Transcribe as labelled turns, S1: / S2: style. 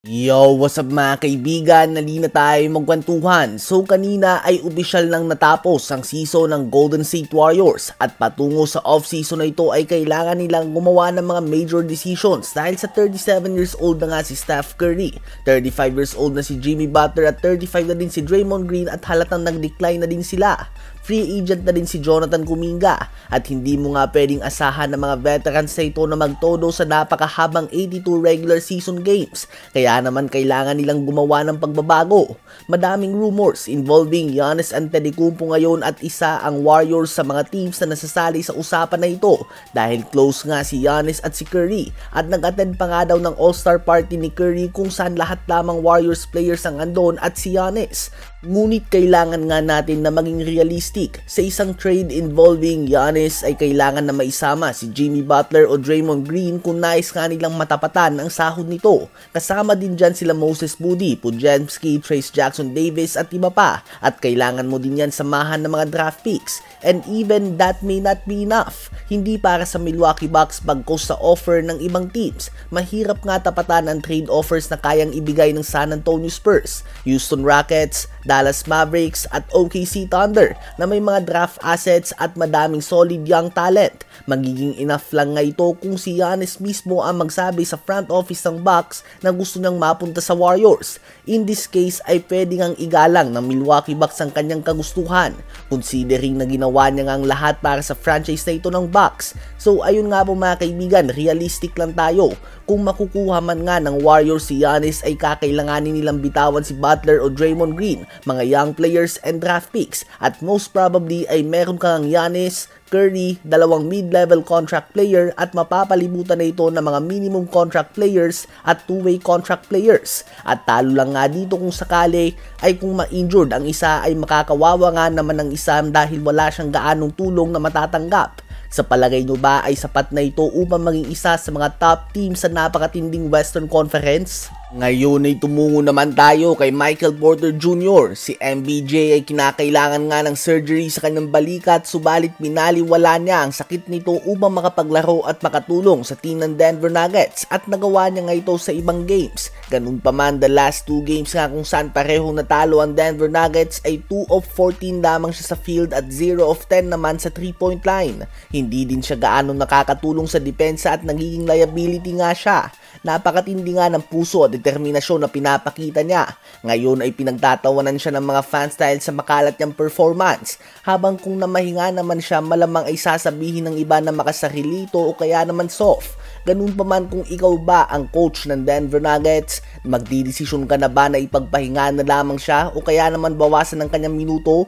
S1: Yo, what's up mga kaibigan? Nali na tayo magkwentuhan. So kanina ay opisyal nang natapos ang season ng Golden State Warriors at patungo sa off-season na ito ay kailangan nilang gumawa ng mga major decisions dahil sa 37 years old na nga si Steph Curry, 35 years old na si Jimmy Butler at 35 na din si Draymond Green at halatang nag-decline na din sila. Free agent na din si Jonathan Kuminga at hindi mo nga pwedeng asahan ng mga veterans na ito na magtodo sa napakahabang 82 regular season games. Kaya naman kailangan nilang gumawa ng pagbabago. Madaming rumors involving Giannis Antetokounmpo ngayon at isa ang Warriors sa mga teams na nasasali sa usapan na ito dahil close nga si Giannis at si Curry at nag-attend pa nga daw ng All-Star party ni Curry kung saan lahat lamang Warriors players ang andon at si Giannis. Ngunit kailangan nga natin na maging realistic. Sa isang trade involving Giannis ay kailangan na maisama si Jimmy Butler o Draymond Green kung nais nga nilang matapatan ang sahod nito. Kasama din dyan sila Moses Moody, Podziemski, Trayce Jackson-Davis at iba pa. At kailangan mo din yan samahan ng mga draft picks. And even that may not be enough. Hindi para sa Milwaukee Bucks bagkus sa offer ng ibang teams. Mahirap nga tapatan ang trade offers na kayang ibigay ng San Antonio Spurs, Houston Rockets, Dallas Mavericks at OKC Thunder na may mga draft assets at madaming solid young talent. Magiging enough lang nga ito kung si Giannis mismo ang magsabi sa front office ng Bucks na gusto niyang mapunta sa Warriors. In this case ay pwede ngang igalang ng Milwaukee Bucks ang kanyang kagustuhan, considering na ginawa niya nga ang lahat para sa franchise na ito ng Bucks. So ayun nga po mga kaibigan, realistic lang tayo. Kung makukuha man nga ng Warriors si Giannis ay kakailanganin nilang bitawan si Butler o Draymond Green, mga young players and draft picks, at most probably ay meron kang Giannis, Curry, dalawang mid-level contract player at mapapalibutan na ito ng mga minimum contract players at two-way contract players. At talo lang nga dito kung sakali ay kung ma-injured ang isa ay makakawawa nga naman ang isa dahil wala siyang gaanong tulong na matatanggap. Sa palagay nyo ba ay sapat na ito upang maging isa sa mga top team sa napakatinding Western Conference? Ngayon ay tumungo naman tayo kay Michael Porter Jr. Si MPJ ay kinakailangan nga ng surgery sa kanyang balikat subalit binaliwala niya ang sakit nito upang makapaglaro at makatulong sa team ng Denver Nuggets at nagawa niya nga ito sa ibang games. Ganun pa man, the last 2 games nga kung saan parehong natalo ang Denver Nuggets ay 2 of 14 lamang siya sa field at 0 of 10 naman sa 3-point line. Hindi din siya gaano nakakatulong sa depensa at nagiging liability nga siya. Napakatindi nga ng puso at determinasyon na pinapakita niya. Ngayon ay pinagtatawanan siya ng mga fans dahil sa makalat niyang performance. Habang kung namahinga naman siya, malamang ay sasabihin ng iba na makasarili ito o kaya naman soft. Ganun pa man kung ikaw ba ang coach ng Denver Nuggets, magdidesisyon ka na ba na ipagpahinga na lamang siya o kaya naman bawasan ng kanyang minuto?